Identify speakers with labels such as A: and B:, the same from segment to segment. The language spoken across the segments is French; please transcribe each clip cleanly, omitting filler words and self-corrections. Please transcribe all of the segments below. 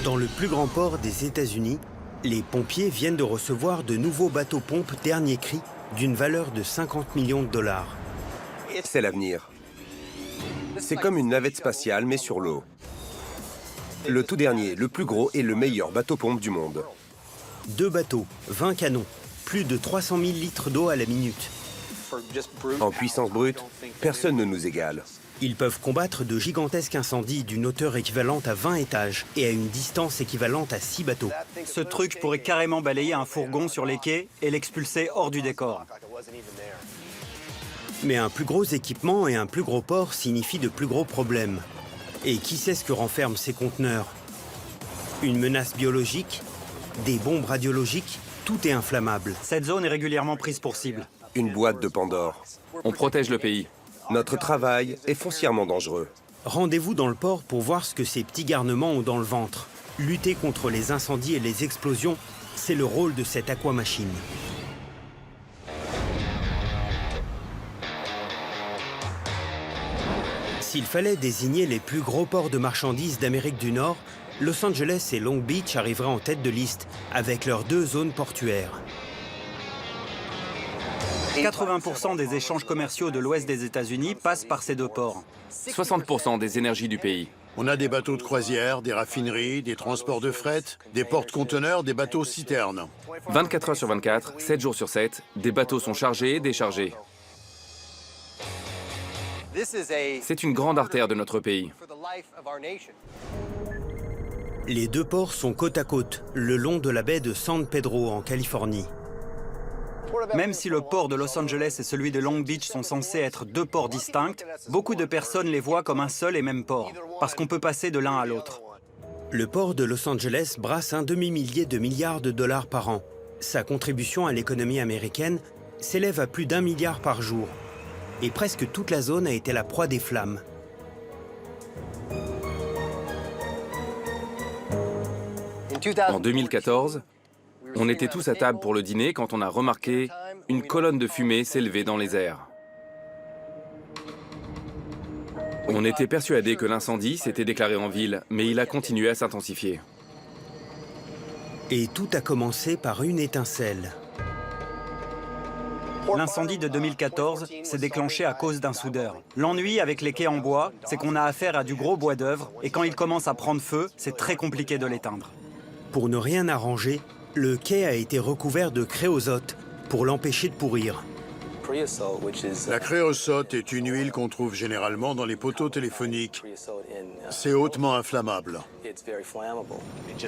A: Dans le plus grand port des États-Unis, les pompiers viennent de recevoir de nouveaux bateaux-pompes dernier cri d'une valeur de 50 millions de dollars.
B: C'est l'avenir. C'est comme une navette spatiale, mais sur l'eau. Le tout dernier, le plus gros et le meilleur bateau-pompe du monde.
A: 2 bateaux, 20 canons, plus de 300 000 litres d'eau à la minute.
B: En puissance brute, personne ne nous égale.
A: Ils peuvent combattre de gigantesques incendies d'une hauteur équivalente à 20 étages et à une distance équivalente à 6 bateaux.
C: Ce truc pourrait carrément balayer un fourgon sur les quais et l'expulser hors du décor.
A: Mais un plus gros équipement et un plus gros port signifient de plus gros problèmes. Et qui sait ce que renferment ces conteneurs? Une menace biologique? Des bombes radiologiques? Tout est inflammable.
C: Cette zone est régulièrement prise pour cible.
B: Une boîte de Pandore.
D: On protège le pays.
B: Notre travail est foncièrement dangereux.
A: Rendez-vous dans le port pour voir ce que ces petits garnements ont dans le ventre. Lutter contre les incendies et les explosions, c'est le rôle de cette aquamachine. S'il fallait désigner les plus gros ports de marchandises d'Amérique du Nord, Los Angeles et Long Beach arriveraient en tête de liste, avec leurs 2 zones portuaires.
C: 80% des échanges commerciaux de l'ouest des États-Unis passent par ces 2 ports.
D: 60% des énergies du pays.
E: On a des bateaux de croisière, des raffineries, des transports de fret, des porte-conteneurs, des bateaux citernes.
D: 24 heures sur 24, 7 jours sur 7, des bateaux sont chargés et déchargés. C'est une grande artère de notre pays.
A: Les 2 ports sont côte à côte, le long de la baie de San Pedro en Californie.
C: Même si le port de Los Angeles et celui de Long Beach sont censés être 2 ports distincts, beaucoup de personnes les voient comme un seul et même port, parce qu'on peut passer de l'un à l'autre.
A: Le port de Los Angeles brasse un demi-millier de milliards de dollars par an. Sa contribution à l'économie américaine s'élève à plus d'1 milliard par jour. Et presque toute la zone a été la proie des flammes.
D: En 2014, on était tous à table pour le dîner quand on a remarqué une colonne de fumée s'élever dans les airs. On était persuadé que l'incendie s'était déclaré en ville, mais il a continué à s'intensifier.
A: Et tout a commencé par une étincelle.
C: L'incendie de 2014 s'est déclenché à cause d'un soudeur. L'ennui avec les quais en bois, c'est qu'on a affaire à du gros bois d'œuvre et quand il commence à prendre feu, c'est très compliqué de l'éteindre.
A: Pour ne rien arranger, le quai a été recouvert de créosote pour l'empêcher de pourrir.
E: La créosote est une huile qu'on trouve généralement dans les poteaux téléphoniques. C'est hautement inflammable.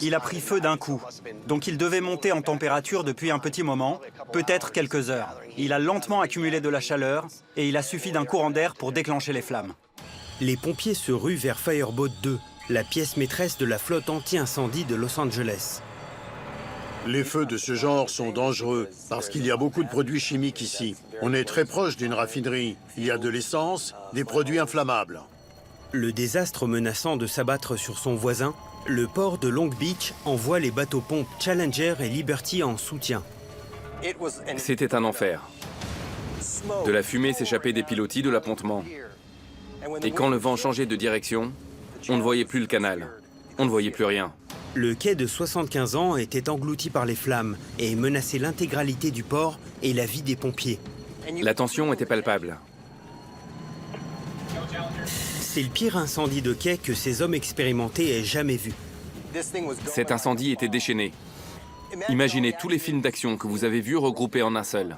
C: Il a pris feu d'un coup, donc il devait monter en température depuis un petit moment, peut-être quelques heures. Il a lentement accumulé de la chaleur et il a suffi d'un courant d'air pour déclencher les flammes.
A: Les pompiers se ruent vers Fireboat 2, la pièce maîtresse de la flotte anti-incendie de Los Angeles.
E: Les feux de ce genre sont dangereux parce qu'il y a beaucoup de produits chimiques ici. On est très proche d'une raffinerie. Il y a de l'essence, des produits inflammables.
A: Le désastre menaçant de s'abattre sur son voisin, le port de Long Beach envoie les bateaux-pompes Challenger et Liberty en soutien.
D: C'était un enfer. De la fumée s'échappait des pilotis de l'appontement. Et quand le vent changeait de direction, on ne voyait plus le canal. On ne voyait plus rien.
A: Le quai de 75 ans était englouti par les flammes et menaçait l'intégralité du port et la vie des pompiers.
D: La tension était palpable.
A: C'est le pire incendie de quai que ces hommes expérimentés aient jamais vu.
D: Cet incendie était déchaîné. Imaginez tous les films d'action que vous avez vus regroupés en un seul.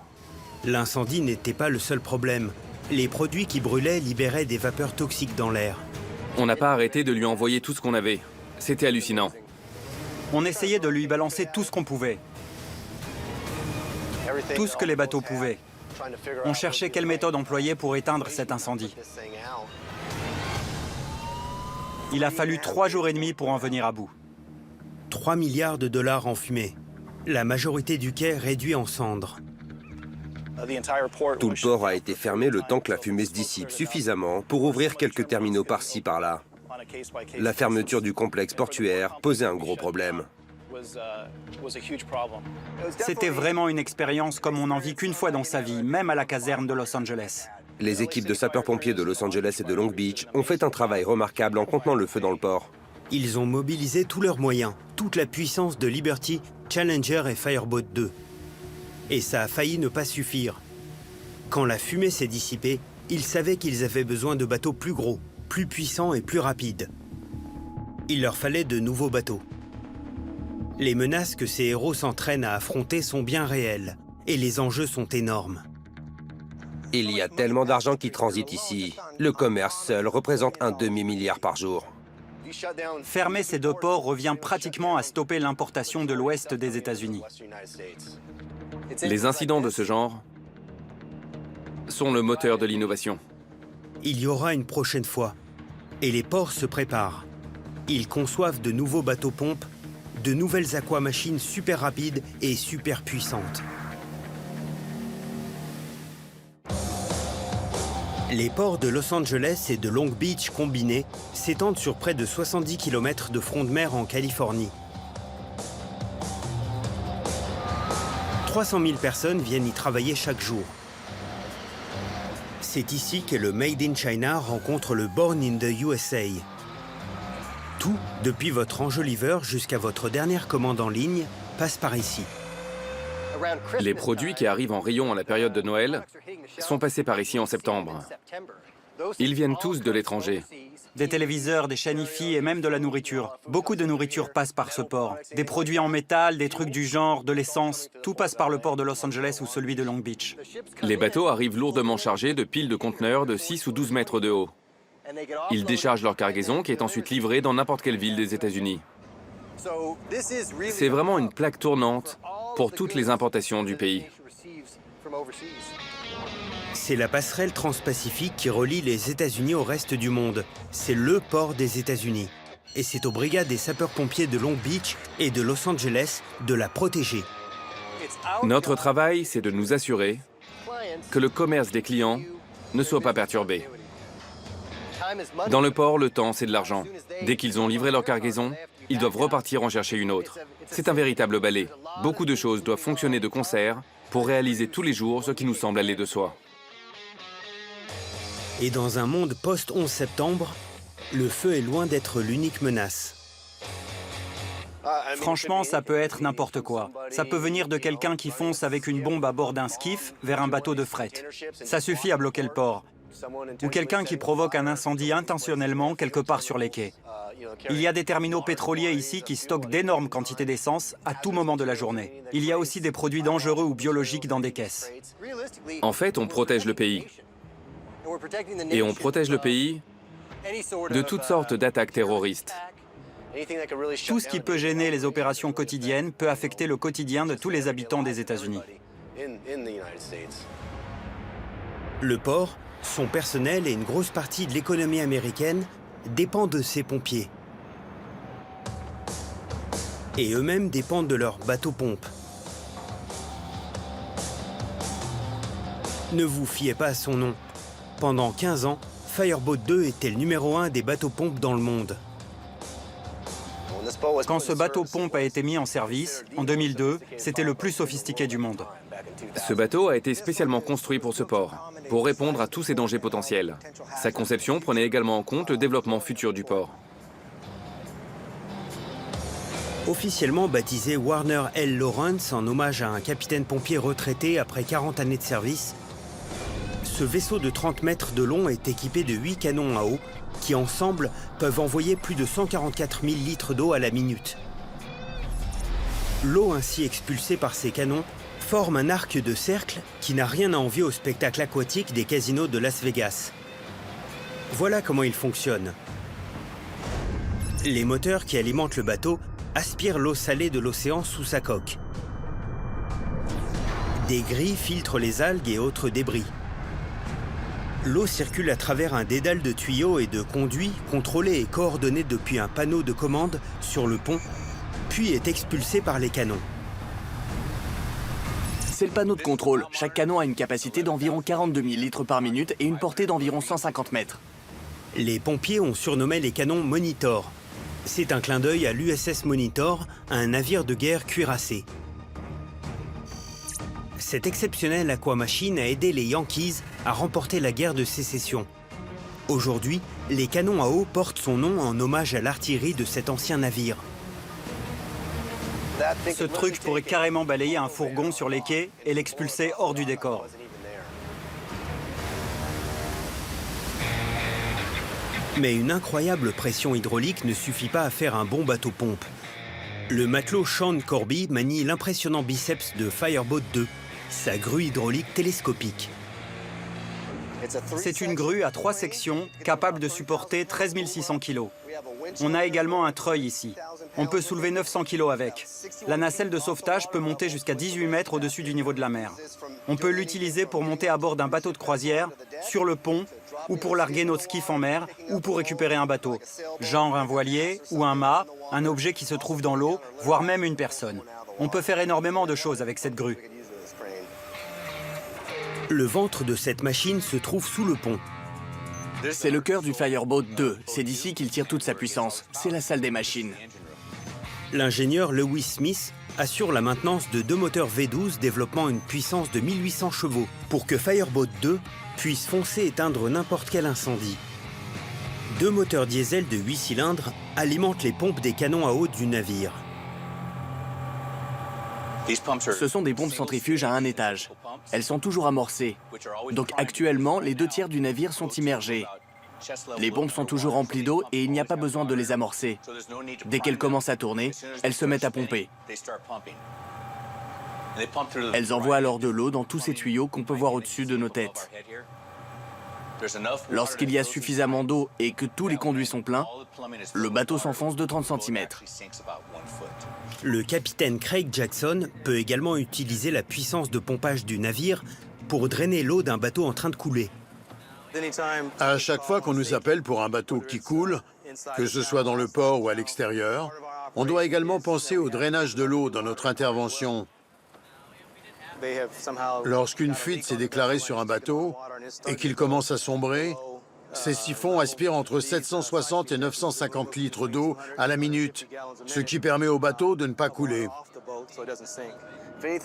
A: L'incendie n'était pas le seul problème. Les produits qui brûlaient libéraient des vapeurs toxiques dans l'air.
D: On n'a pas arrêté de lui envoyer tout ce qu'on avait. C'était hallucinant.
C: On essayait de lui balancer tout ce qu'on pouvait. Tout ce que les bateaux pouvaient. On cherchait quelle méthode employer pour éteindre cet incendie. Il a fallu 3 jours et demi pour en venir à bout.
A: 3 milliards de dollars en fumée. La majorité du quai réduit en cendres.
B: Tout le port a été fermé le temps que la fumée se dissipe suffisamment pour ouvrir quelques terminaux par-ci par-là. La fermeture du complexe portuaire posait un gros problème.
C: C'était vraiment une expérience comme on n'en vit qu'une fois dans sa vie, même à la caserne de Los Angeles.
B: Les équipes de sapeurs-pompiers de Los Angeles et de Long Beach ont fait un travail remarquable en contenant le feu dans le port.
A: Ils ont mobilisé tous leurs moyens, toute la puissance de Liberty, Challenger et Fireboat 2. Et ça a failli ne pas suffire. Quand la fumée s'est dissipée, ils savaient qu'ils avaient besoin de bateaux plus gros, plus puissants et plus rapides. Il leur fallait de nouveaux bateaux. Les menaces que ces héros s'entraînent à affronter sont bien réelles, et les enjeux sont énormes.
B: Il y a tellement d'argent qui transite ici. Le commerce seul représente un demi-milliard par jour.
C: Fermer ces deux ports revient pratiquement à stopper l'importation de l'ouest des États-Unis.
D: Les incidents de ce genre sont le moteur de l'innovation.
A: Il y aura une prochaine fois, et les ports se préparent. Ils conçoivent de nouveaux bateaux-pompes, de nouvelles aquamachines super rapides et super puissantes. Les ports de Los Angeles et de Long Beach combinés s'étendent sur près de 70 km de front de mer en Californie. 300 000 personnes viennent y travailler chaque jour. C'est ici que le Made in China rencontre le Born in the USA. Tout, depuis votre enjoliveur jusqu'à votre dernière commande en ligne, passe par ici.
D: Les produits qui arrivent en rayon à la période de Noël sont passés par ici en septembre. Ils viennent tous de l'étranger.
C: Des téléviseurs, des chaînes hi-fi et même de la nourriture. Beaucoup de nourriture passe par ce port. Des produits en métal, des trucs du genre, de l'essence, tout passe par le port de Los Angeles ou celui de Long Beach.
D: Les bateaux arrivent lourdement chargés de piles de conteneurs de 6 ou 12 mètres de haut. Ils déchargent leur cargaison qui est ensuite livrée dans n'importe quelle ville des États-Unis. C'est vraiment une plaque tournante pour toutes les importations du pays.
A: C'est la passerelle transpacifique qui relie les États-Unis au reste du monde. C'est le port des États-Unis. Et c'est aux brigades des sapeurs-pompiers de Long Beach et de Los Angeles de la protéger.
D: Notre travail, c'est de nous assurer que le commerce des clients ne soit pas perturbé. Dans le port, le temps, c'est de l'argent. Dès qu'ils ont livré leur cargaison, ils doivent repartir en chercher une autre. C'est un véritable balai. Beaucoup de choses doivent fonctionner de concert pour réaliser tous les jours ce qui nous semble aller de soi.
A: Et dans un monde post-11 septembre, le feu est loin d'être l'unique menace.
C: Franchement, ça peut être n'importe quoi. Ça peut venir de quelqu'un qui fonce avec une bombe à bord d'un skiff vers un bateau de fret. Ça suffit à bloquer le port. Ou quelqu'un qui provoque un incendie intentionnellement quelque part sur les quais. Il y a des terminaux pétroliers ici qui stockent d'énormes quantités d'essence à tout moment de la journée. Il y a aussi des produits dangereux ou biologiques dans des caisses.
D: En fait, on protège le pays. Et on protège le pays de toutes sortes d'attaques terroristes.
C: Tout ce qui peut gêner les opérations quotidiennes peut affecter le quotidien de tous les habitants des États-Unis.
A: Le port, son personnel et une grosse partie de l'économie américaine dépendent de ces pompiers. Et eux-mêmes dépendent de leurs bateaux-pompes. Ne vous fiez pas à son nom. Pendant 15 ans, Fireboat 2 était le numéro 1 des bateaux-pompes dans le monde.
C: Quand ce bateau-pompe a été mis en service, en 2002, c'était le plus sophistiqué du monde.
D: Ce bateau a été spécialement construit pour ce port, pour répondre à tous ces dangers potentiels. Sa conception prenait également en compte le développement futur du port.
A: Officiellement baptisé Warner L. Lawrence en hommage à un capitaine pompier retraité après 40 années de service, ce vaisseau de 30 mètres de long est équipé de 8 canons à eau qui, ensemble, peuvent envoyer plus de 144 000 litres d'eau à la minute. L'eau ainsi expulsée par ces canons forme un arc de cercle qui n'a rien à envier au spectacle aquatique des casinos de Las Vegas. Voilà comment il fonctionne. Les moteurs qui alimentent le bateau aspirent l'eau salée de l'océan sous sa coque. Des grilles filtrent les algues et autres débris. L'eau circule à travers un dédale de tuyaux et de conduits contrôlés et coordonnés depuis un panneau de commande sur le pont, puis est expulsée par les canons.
F: C'est le panneau de contrôle. Chaque canon a une capacité d'environ 42 000 litres par minute et une portée d'environ 150 mètres.
A: Les pompiers ont surnommé les canons Monitor. C'est un clin d'œil à l'USS Monitor, un navire de guerre cuirassé. Cette exceptionnelle aquamachine a aidé les Yankees à remporter la guerre de sécession. Aujourd'hui, les canons à eau portent son nom en hommage à l'artillerie de cet ancien navire.
C: Ce truc pourrait carrément balayer un fourgon sur les quais et l'expulser hors du décor.
A: Mais une incroyable pression hydraulique ne suffit pas à faire un bon bateau-pompe. Le matelot Sean Corby manie l'impressionnant biceps de Fireboat 2, sa grue hydraulique télescopique.
C: C'est une grue à 3 sections capable de supporter 13 600 kg. On a également un treuil ici. On peut soulever 900 kg avec. La nacelle de sauvetage peut monter jusqu'à 18 mètres au-dessus du niveau de la mer. On peut l'utiliser pour monter à bord d'un bateau de croisière, sur le pont, ou pour larguer notre skiff en mer, ou pour récupérer un bateau. Genre un voilier ou un mât, un objet qui se trouve dans l'eau, voire même une personne. On peut faire énormément de choses avec cette grue.
A: Le ventre de cette machine se trouve sous le pont.
F: C'est le cœur du Fireboat 2. C'est d'ici qu'il tire toute sa puissance. C'est la salle des machines.
A: L'ingénieur Lewis Smith assure la maintenance de 2 moteurs V12 développant une puissance de 1800 chevaux pour que Fireboat 2 puisse foncer et éteindre n'importe quel incendie. 2 moteurs diesel de 8 cylindres alimentent les pompes des canons à eau du navire.
F: Ce sont des pompes centrifuges à un étage. Elles sont toujours amorcées. Donc actuellement, les 2 tiers du navire sont immergés. Les pompes sont toujours remplies d'eau et il n'y a pas besoin de les amorcer. Dès qu'elles commencent à tourner, elles se mettent à pomper. Elles envoient alors de l'eau dans tous ces tuyaux qu'on peut voir au-dessus de nos têtes. Lorsqu'il y a suffisamment d'eau et que tous les conduits sont pleins, le bateau s'enfonce de 30 cm.
A: Le capitaine Craig Jackson peut également utiliser la puissance de pompage du navire pour drainer l'eau d'un bateau en train de couler.
E: À chaque fois qu'on nous appelle pour un bateau qui coule, que ce soit dans le port ou à l'extérieur, on doit également penser au drainage de l'eau dans notre intervention. Lorsqu'une fuite s'est déclarée sur un bateau et qu'il commence à sombrer, ces siphons aspirent entre 760 et 950 litres d'eau à la minute, ce qui permet au bateau de ne pas couler.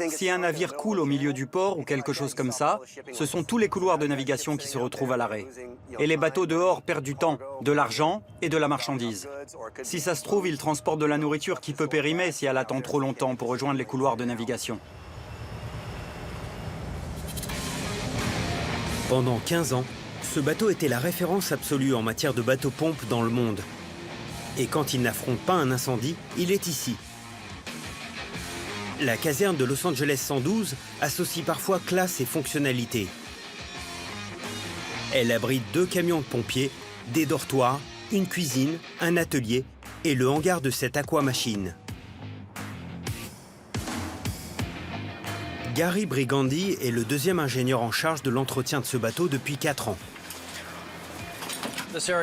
C: Si un navire coule au milieu du port ou quelque chose comme ça, ce sont tous les couloirs de navigation qui se retrouvent à l'arrêt. Et les bateaux dehors perdent du temps, de l'argent et de la marchandise. Si ça se trouve, ils transportent de la nourriture qui peut périmer si elle attend trop longtemps pour rejoindre les couloirs de navigation.
A: Pendant 15 ans, ce bateau était la référence absolue en matière de bateau-pompe dans le monde. Et quand il n'affronte pas un incendie, il est ici. La caserne de Los Angeles 112 associe parfois classe et fonctionnalité. Elle abrite 2 camions de pompiers, des dortoirs, une cuisine, un atelier et le hangar de cette aquamachine. Gary Brigandi est le 2e ingénieur en charge de l'entretien de ce bateau depuis 4 ans.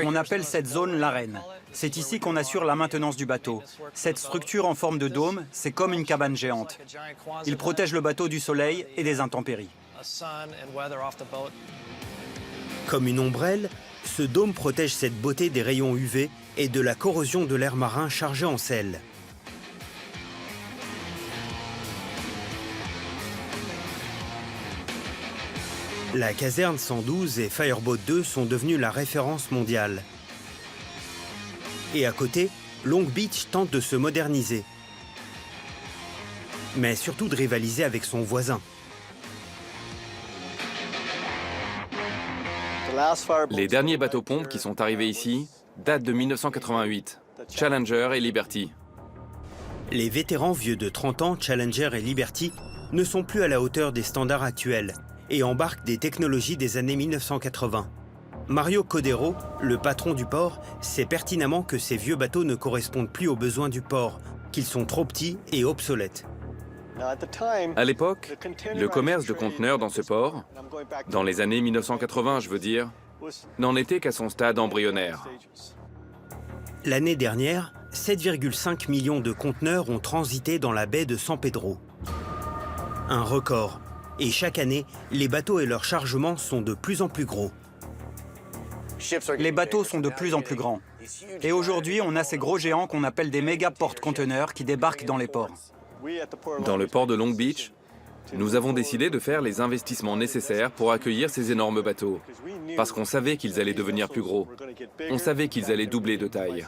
C: On appelle cette zone l'arène. C'est ici qu'on assure la maintenance du bateau. Cette structure en forme de dôme, c'est comme une cabane géante. Il protège le bateau du soleil et des intempéries.
A: Comme une ombrelle, ce dôme protège cette beauté des rayons UV et de la corrosion de l'air marin chargé en sel. La caserne 112 et Fireboat 2 sont devenus la référence mondiale. Et à côté, Long Beach tente de se moderniser. Mais surtout de rivaliser avec son voisin.
D: Les derniers bateaux-pompes qui sont arrivés ici datent de 1988, Challenger et Liberty.
A: Les vétérans vieux de 30 ans, Challenger et Liberty, ne sont plus à la hauteur des standards actuels et embarquent des technologies des années 1980. Mario Codero, le patron du port, sait pertinemment que ces vieux bateaux ne correspondent plus aux besoins du port, qu'ils sont trop petits et obsolètes.
D: À l'époque, le commerce de conteneurs dans ce port, dans les années 1980 je veux dire, n'en était qu'à son stade embryonnaire.
A: L'année dernière, 7,5 millions de conteneurs ont transité dans la baie de San Pedro. Un record. Et chaque année, les bateaux et leurs chargements sont de plus en plus gros.
C: Les bateaux sont de plus en plus grands. Et aujourd'hui, on a ces gros géants qu'on appelle des méga porte-conteneurs qui débarquent dans les ports.
D: Dans le port de Long Beach, Nous avons décidé de faire les investissements nécessaires pour accueillir ces énormes bateaux, parce qu'on savait qu'ils allaient devenir plus gros. On savait qu'ils allaient doubler de taille.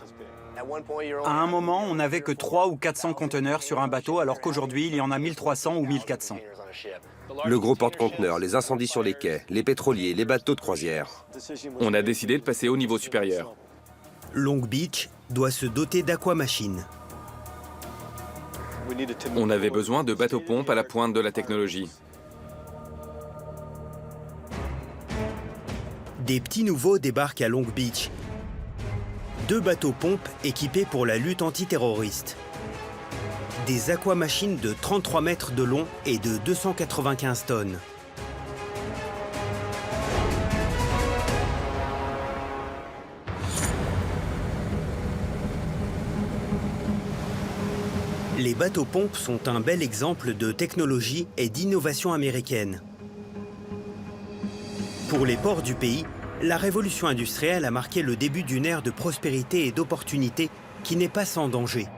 C: À un moment, on n'avait que 300 ou 400 conteneurs sur un bateau, alors qu'aujourd'hui, il y en a 1300 ou 1400.
B: Le gros porte-conteneurs, les incendies sur les quais, les pétroliers, les bateaux de croisière.
D: On a décidé de passer au niveau supérieur.
A: Long Beach doit se doter d'aquamachines.
D: On avait besoin de bateaux-pompes à la pointe de la technologie.
A: Des petits nouveaux débarquent à Long Beach. 2 bateaux-pompes équipés pour la lutte antiterroriste. Des aquamachines de 33 mètres de long et de 295 tonnes. Les bateaux-pompes sont un bel exemple de technologie et d'innovation américaine. Pour les ports du pays, la révolution industrielle a marqué le début d'une ère de prospérité et d'opportunité qui n'est pas sans danger.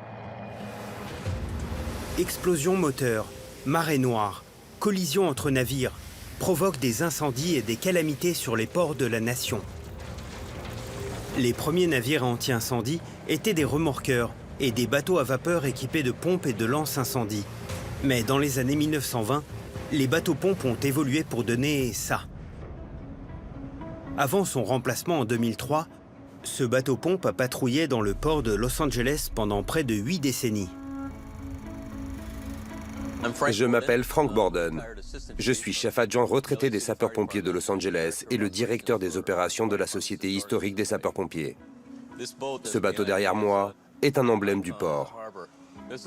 A: Explosions moteurs, marées noires, collisions entre navires provoquent des incendies et des calamités sur les ports de la nation. Les premiers navires anti-incendie étaient des remorqueurs et des bateaux à vapeur équipés de pompes et de lances-incendie. Mais dans les années 1920, les bateaux-pompes ont évolué pour donner ça. Avant son remplacement en 2003, ce bateau-pompe a patrouillé dans le port de Los Angeles pendant près de 8 décennies.
B: Je m'appelle Frank Borden. Je suis chef adjoint retraité des sapeurs-pompiers de Los Angeles et le directeur des opérations de la Société historique des sapeurs-pompiers. Ce bateau derrière moi est un emblème du port.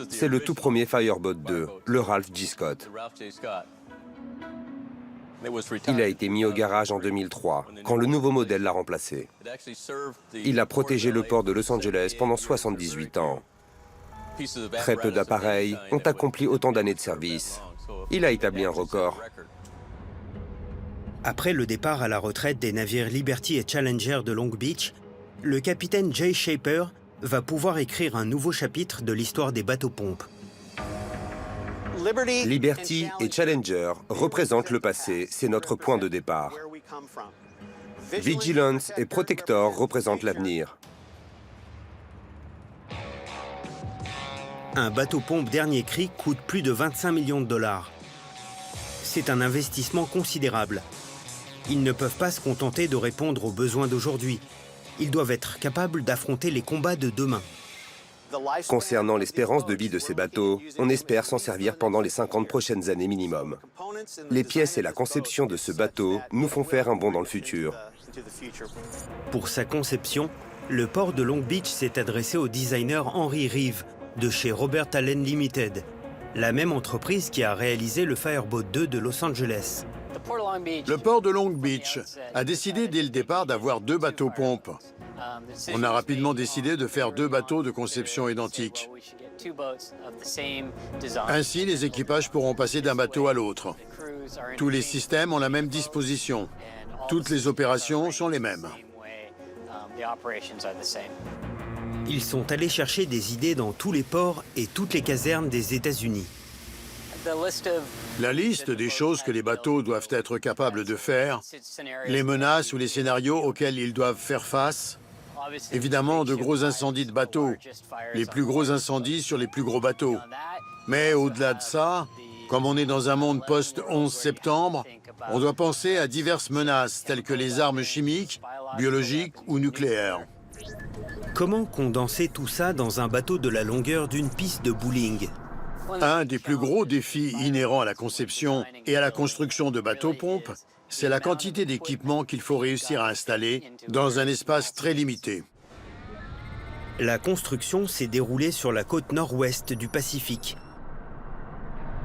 B: C'est le tout premier Fireboat 2, le Ralph G. Scott. Il a été mis au garage en 2003, quand le nouveau modèle l'a remplacé. Il a protégé le port de Los Angeles pendant 78 ans. Très peu d'appareils ont accompli autant d'années de service. Il a établi un record.
A: Après le départ à la retraite des navires Liberty et Challenger de Long Beach, le capitaine Jay Shaper va pouvoir écrire un nouveau chapitre de l'histoire des bateaux-pompes.
B: Liberty et Challenger représentent le passé, c'est notre point de départ. Vigilance et Protector représentent l'avenir.
A: Un bateau-pompe dernier cri coûte plus de 25 millions de dollars. C'est un investissement considérable. Ils ne peuvent pas se contenter de répondre aux besoins d'aujourd'hui. Ils doivent être capables d'affronter les combats de demain.
B: Concernant l'espérance de vie de ces bateaux, on espère s'en servir pendant les 50 prochaines années minimum. Les pièces et la conception de ce bateau nous font faire un bond dans le futur.
A: Pour sa conception, le port de Long Beach s'est adressé au designer Henry Reeve de chez Robert Allen Limited, la même entreprise qui a réalisé le Fireboat 2 de Los Angeles.
E: Le port de Long Beach a décidé dès le départ d'avoir 2 bateaux-pompes. On a rapidement décidé de faire 2 bateaux de conception identiques. Ainsi, les équipages pourront passer d'un bateau à l'autre. Tous les systèmes ont la même disposition. Toutes les opérations sont les mêmes.
A: Ils sont allés chercher des idées dans tous les ports et toutes les casernes des États-Unis.
E: La liste des choses que les bateaux doivent être capables de faire, les menaces ou les scénarios auxquels ils doivent faire face, évidemment de gros incendies de bateaux, les plus gros incendies sur les plus gros bateaux. Mais au-delà de ça, comme on est dans un monde post-11 septembre, on doit penser à diverses menaces telles que les armes chimiques, biologiques ou nucléaires.
A: Comment condenser tout ça dans un bateau de la longueur d'une piste de bowling?
E: Un des plus gros défis inhérents à la conception et à la construction de bateaux-pompes, c'est la quantité d'équipements qu'il faut réussir à installer dans un espace très limité.
A: La construction s'est déroulée sur la côte nord-ouest du Pacifique,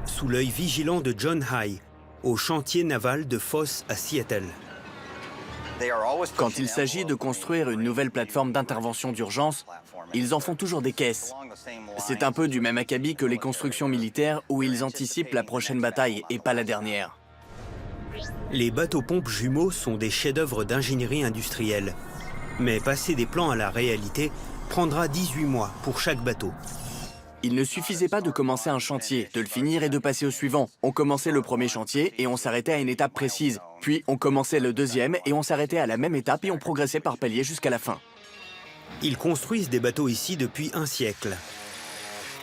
A: sous l'œil vigilant de John High, au chantier naval de Foss à Seattle.
F: Quand il s'agit de construire une nouvelle plateforme d'intervention d'urgence, ils en font toujours des caisses. C'est un peu du même acabit que les constructions militaires où ils anticipent la prochaine bataille et pas la dernière.
A: Les bateaux-pompes jumeaux sont des chefs-d'œuvre d'ingénierie industrielle. Mais passer des plans à la réalité prendra 18 mois pour chaque bateau.
F: Il ne suffisait pas de commencer un chantier, de le finir et de passer au suivant. On commençait le premier chantier et on s'arrêtait à une étape précise. Puis on commençait le deuxième et on s'arrêtait à la même étape et on progressait par palier jusqu'à la fin.
A: Ils construisent des bateaux ici depuis un siècle.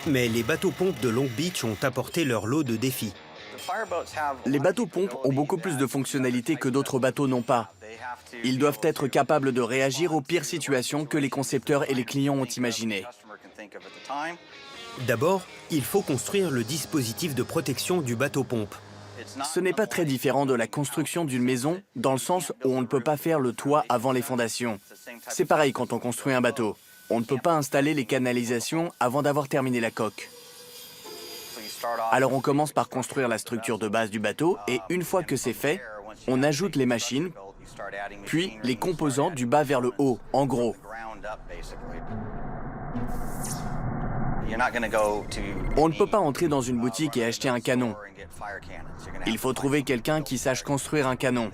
A: Mais les bateaux-pompes de Long Beach ont apporté leur lot de défis.
F: Les bateaux-pompes ont beaucoup plus de fonctionnalités que d'autres bateaux n'ont pas. Ils doivent être capables de réagir aux pires situations que les concepteurs et les clients ont imaginées.
A: D'abord, il faut construire le dispositif de protection du bateau-pompe.
F: Ce n'est pas très différent de la construction d'une maison, dans le sens où on ne peut pas faire le toit avant les fondations. C'est pareil quand on construit un bateau. On ne peut pas installer les canalisations avant d'avoir terminé la coque. Alors on commence par construire la structure de base du bateau et une fois que c'est fait, on ajoute les machines, puis les composants du bas vers le haut, en gros. On ne peut pas entrer dans une boutique et acheter un canon. Il faut trouver quelqu'un qui sache construire un canon.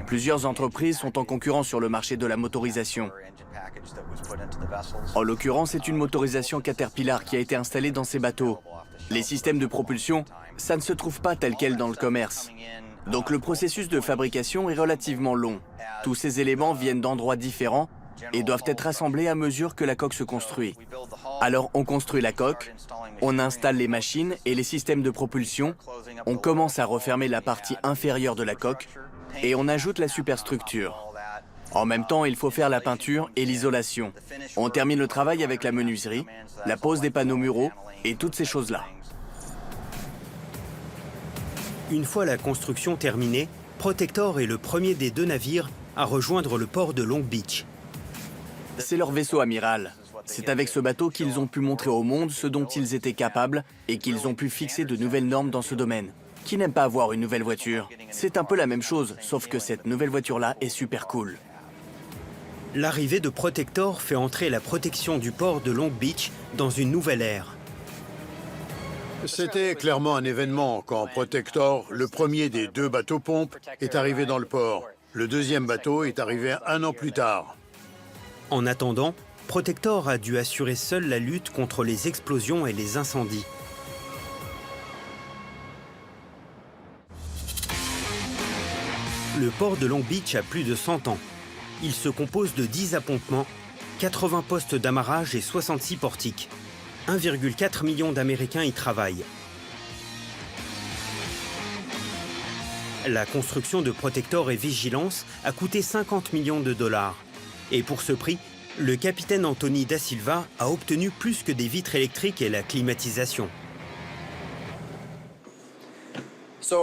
F: Plusieurs entreprises sont en concurrence sur le marché de la motorisation. En l'occurrence, c'est une motorisation Caterpillar qui a été installée dans ces bateaux. Les systèmes de propulsion, ça ne se trouve pas tel quel dans le commerce. Donc le processus de fabrication est relativement long. Tous ces éléments viennent d'endroits différents et doivent être assemblés à mesure que la coque se construit. Alors on construit la coque, on installe les machines et les systèmes de propulsion, on commence à refermer la partie inférieure de la coque et on ajoute la superstructure. En même temps, il faut faire la peinture et l'isolation. On termine le travail avec la menuiserie, la pose des panneaux muraux et toutes ces choses-là.
A: Une fois la construction terminée, Protector est le premier des 2 navires à rejoindre le port de Long Beach.
F: C'est leur vaisseau amiral. C'est avec ce bateau qu'ils ont pu montrer au monde ce dont ils étaient capables et qu'ils ont pu fixer de nouvelles normes dans ce domaine. Qui n'aime pas avoir une nouvelle voiture? C'est un peu la même chose, sauf que cette nouvelle voiture-là est super cool.
A: L'arrivée de Protector fait entrer la protection du port de Long Beach dans une nouvelle ère.
E: C'était clairement un événement quand Protector, le premier des 2 bateaux-pompes, est arrivé dans le port. Le deuxième bateau est arrivé 1 an plus tard.
A: En attendant, Protector a dû assurer seul la lutte contre les explosions et les incendies. Le port de Long Beach a plus de 100 ans. Il se compose de 10 appontements, 80 postes d'amarrage et 66 portiques. 1,4 million d'Américains y travaillent. La construction de Protector et Vigilance a coûté 50 millions de dollars. Et pour ce prix, le capitaine Anthony Da Silva a obtenu plus que des vitres électriques et la climatisation.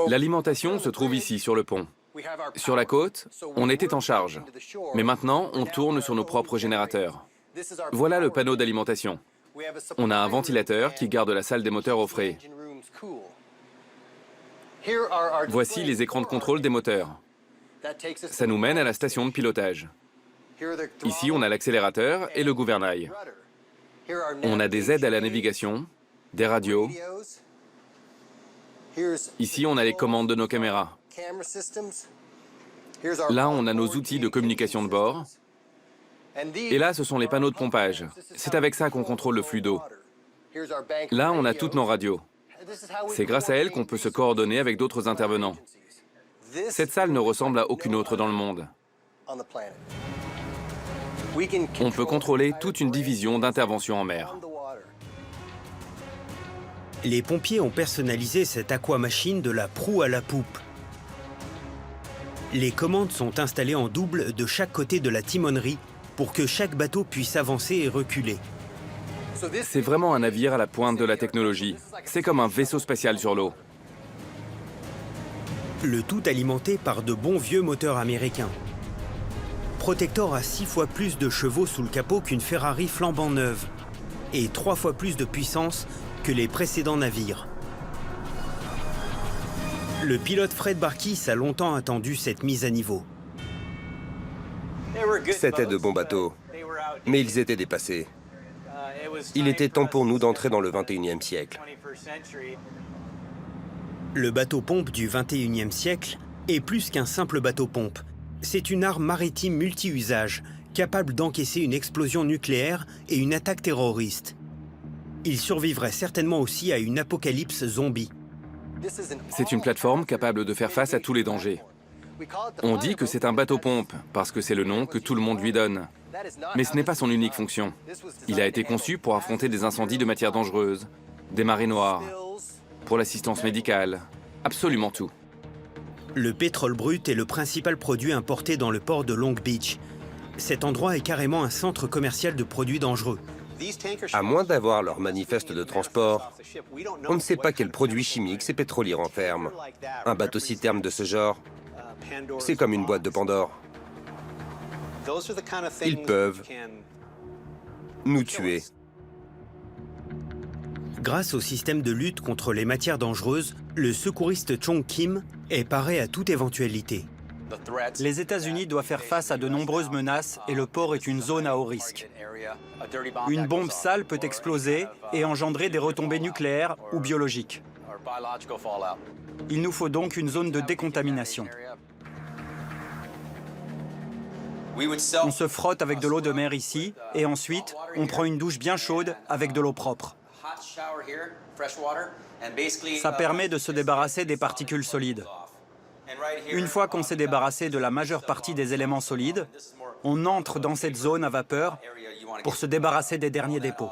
D: L'alimentation se trouve ici, sur le pont. Sur la côte, on était en charge. Mais maintenant, on tourne sur nos propres générateurs. Voilà le panneau d'alimentation. On a un ventilateur qui garde la salle des moteurs au frais. Voici les écrans de contrôle des moteurs. Ça nous mène à la station de pilotage. Ici, on a l'accélérateur et le gouvernail. On a des aides à la navigation, des radios. Ici, on a les commandes de nos caméras. Là, on a nos outils de communication de bord. Et là, ce sont les panneaux de pompage. C'est avec ça qu'on contrôle le flux d'eau. Là, on a toutes nos radios. C'est grâce à elles qu'on peut se coordonner avec d'autres intervenants. Cette salle ne ressemble à aucune autre dans le monde. On peut contrôler toute une division d'intervention en mer.
A: Les pompiers ont personnalisé cette aquamachine de la proue à la poupe. Les commandes sont installées en double de chaque côté de la timonerie pour que chaque bateau puisse avancer et reculer.
D: C'est vraiment un navire à la pointe de la technologie. C'est comme un vaisseau spatial sur l'eau.
A: Le tout alimenté par de bons vieux moteurs américains. Protector a 6 fois plus de chevaux sous le capot qu'une Ferrari flambant neuve et 3 fois plus de puissance que les précédents navires. Le pilote Fred Barkis a longtemps attendu cette mise à niveau.
B: C'était de bons bateaux, mais ils étaient dépassés. Il était temps pour nous d'entrer dans le 21e siècle.
A: Le bateau-pompe du 21e siècle est plus qu'un simple bateau-pompe. C'est une arme maritime multi-usage, capable d'encaisser une explosion nucléaire et une attaque terroriste. Il survivrait certainement aussi à une apocalypse zombie.
D: C'est une plateforme capable de faire face à tous les dangers. On dit que c'est un bateau-pompe parce que c'est le nom que tout le monde lui donne. Mais ce n'est pas son unique fonction. Il a été conçu pour affronter des incendies de matières dangereuses, des marées noires, pour l'assistance médicale, absolument tout.
A: Le pétrole brut est le principal produit importé dans le port de Long Beach. Cet endroit est carrément un centre commercial de produits dangereux.
B: À moins d'avoir leur manifeste de transport, on ne sait pas quels produits chimiques ces pétroliers renferment. Un bateau-citerne de ce genre, c'est comme une boîte de Pandore. Ils peuvent nous tuer.
A: Grâce au système de lutte contre les matières dangereuses, le secouriste Chong Kim est paré à toute éventualité.
C: Les États-Unis doivent faire face à de nombreuses menaces et le port est une zone à haut risque. Une bombe sale peut exploser et engendrer des retombées nucléaires ou biologiques. Il nous faut donc une zone de décontamination. On se frotte avec de l'eau de mer ici et ensuite on prend une douche bien chaude avec de l'eau propre. Ça permet de se débarrasser des particules solides. Une fois qu'on s'est débarrassé de la majeure partie des éléments solides, on entre dans cette zone à vapeur pour se débarrasser des derniers dépôts.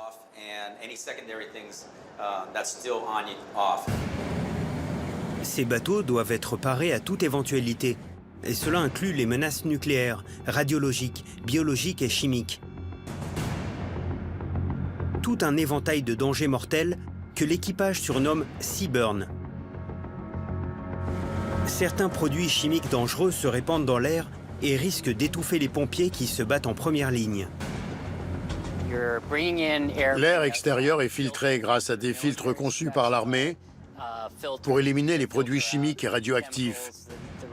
A: Ces bateaux doivent être parés à toute éventualité. Et cela inclut les menaces nucléaires, radiologiques, biologiques et chimiques. Tout un éventail de dangers mortels que l'équipage surnomme Seaburn. Certains produits chimiques dangereux se répandent dans l'air et risquent d'étouffer les pompiers qui se battent en première ligne.
E: L'air extérieur est filtré grâce à des filtres conçus par l'armée pour éliminer les produits chimiques et radioactifs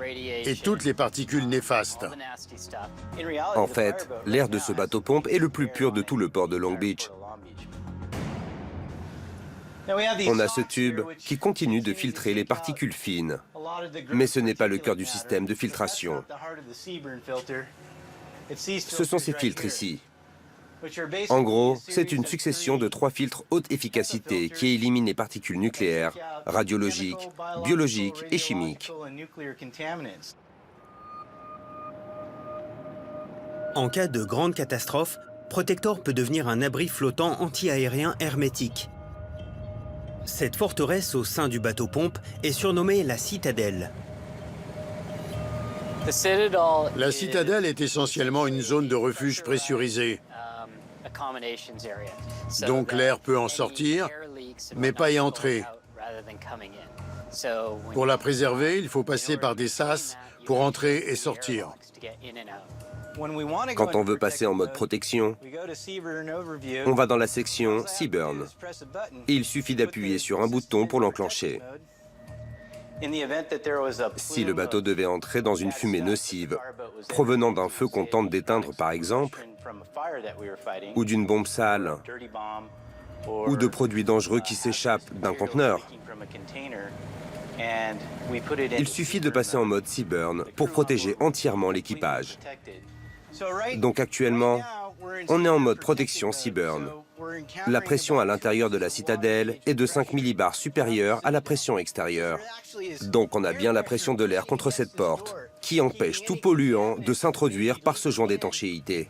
E: et toutes les particules néfastes.
B: En fait, l'air de ce bateau-pompe est le plus pur de tout le port de Long Beach. On a ce tube qui continue de filtrer les particules fines. Mais ce n'est pas le cœur du système de filtration. Ce sont ces filtres ici. En gros, c'est une succession de 3 filtres haute efficacité qui éliminent les particules nucléaires, radiologiques, biologiques et chimiques.
A: En cas de grande catastrophe, Protector peut devenir un abri flottant anti-aérien hermétique. Cette forteresse au sein du bateau-pompe est surnommée la Citadelle.
E: La citadelle est essentiellement une zone de refuge pressurisée. Donc l'air peut en sortir, mais pas y entrer. Pour la préserver, il faut passer par des sas pour entrer et sortir.
B: Quand on veut passer en mode protection, on va dans la section Seaburn. Il suffit d'appuyer sur un bouton pour l'enclencher. Si le bateau devait entrer dans une fumée nocive, provenant d'un feu qu'on tente d'éteindre par exemple, ou d'une bombe sale, ou de produits dangereux qui s'échappent d'un conteneur, il suffit de passer en mode Seaburn pour protéger entièrement l'équipage. Donc actuellement, on est en mode protection Seaburn. La pression à l'intérieur de la citadelle est de 5 millibars supérieure à la pression extérieure. Donc on a bien la pression de l'air contre cette porte, qui empêche tout polluant de s'introduire par ce joint d'étanchéité.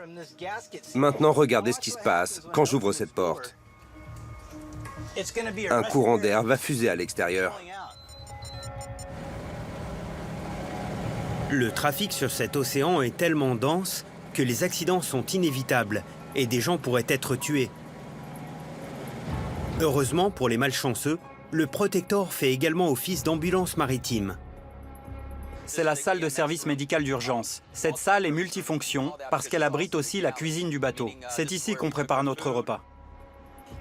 B: Maintenant, regardez ce qui se passe quand j'ouvre cette porte. Un courant d'air va fuser à l'extérieur.
A: Le trafic sur cet océan est tellement dense que les accidents sont inévitables et des gens pourraient être tués. Heureusement pour les malchanceux, le Protector fait également office d'ambulance maritime.
C: C'est la salle de service médical d'urgence. Cette salle est multifonction parce qu'elle abrite aussi la cuisine du bateau. C'est ici qu'on prépare notre repas.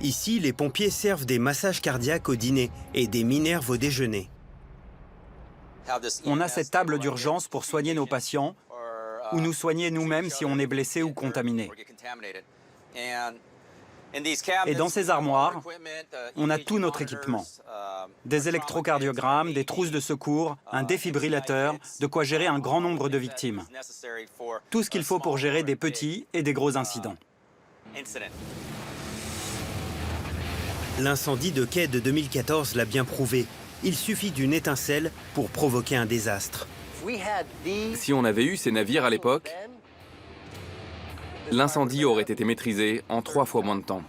A: Ici, les pompiers servent des massages cardiaques au dîner et des minerves au déjeuner.
C: On a cette table d'urgence pour soigner nos patients ou nous soigner nous-mêmes si on est blessé ou contaminé. Et dans ces armoires, on a tout notre équipement. Des électrocardiogrammes, des trousses de secours, un défibrillateur, de quoi gérer un grand nombre de victimes. Tout ce qu'il faut pour gérer des petits et des gros incidents.
A: L'incendie de quai de 2014 l'a bien prouvé. Il suffit d'une étincelle pour provoquer un désastre.
D: Si on avait eu ces navires à l'époque, l'incendie aurait été maîtrisé en 3 fois moins de temps.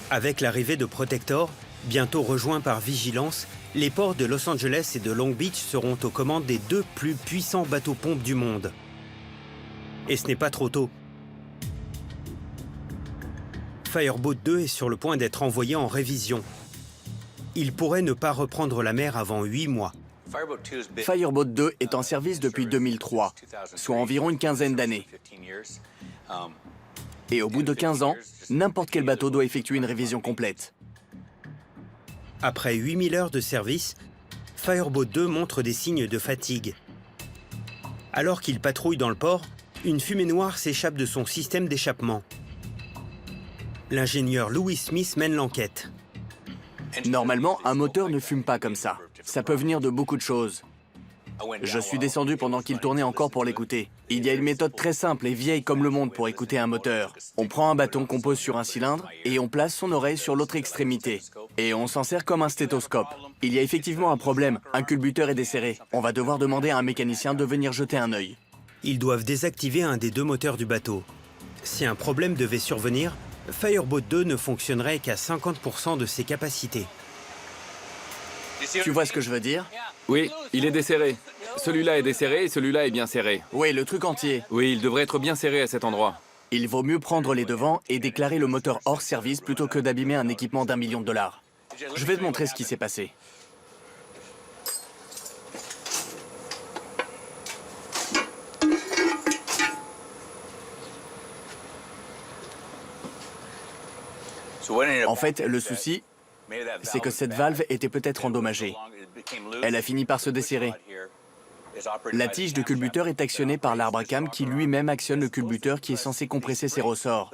A: Avec l'arrivée de Protector, bientôt rejoint par Vigilance, les ports de Los Angeles et de Long Beach seront aux commandes des 2 plus puissants bateaux-pompes du monde. Et ce n'est pas trop tôt. Fireboat 2 est sur le point d'être envoyé en révision. Il pourrait ne pas reprendre la mer avant 8 mois.
F: Fireboat 2 est en service depuis 2003, soit environ une quinzaine d'années. Et au bout de 15 ans, n'importe quel bateau doit effectuer une révision complète.
A: Après 8000 heures de service, Fireboat 2 montre des signes de fatigue. Alors qu'il patrouille dans le port, une fumée noire s'échappe de son système d'échappement. L'ingénieur Louis Smith mène l'enquête.
F: Normalement, un moteur ne fume pas comme ça. Ça peut venir de beaucoup de choses. Je suis descendu pendant qu'il tournait encore pour l'écouter. Il y a une méthode très simple et vieille comme le monde pour écouter un moteur. On prend un bâton qu'on pose sur un cylindre et on place son oreille sur l'autre extrémité. Et on s'en sert comme un stéthoscope. Il y a effectivement un problème, un culbuteur est desserré. On va devoir demander à un mécanicien de venir jeter un œil.
A: Ils doivent désactiver un des 2 moteurs du bateau. Si un problème devait survenir, Fireboat 2 ne fonctionnerait qu'à 50% de ses capacités.
F: Tu vois ce que je veux dire?
D: Oui, il est desserré. Celui-là est desserré et celui-là est bien serré.
F: Oui, le truc entier.
D: Oui, il devrait être bien serré à cet endroit.
F: Il vaut mieux prendre les devants et déclarer le moteur hors service plutôt que d'abîmer un équipement d'1 million de dollars. Je vais te montrer ce qui s'est passé. En fait, le souci, c'est que cette valve était peut-être endommagée. Elle a fini par se desserrer. La tige de culbuteur est actionnée par l'arbre à cam qui lui-même actionne le culbuteur qui est censé compresser ses ressorts.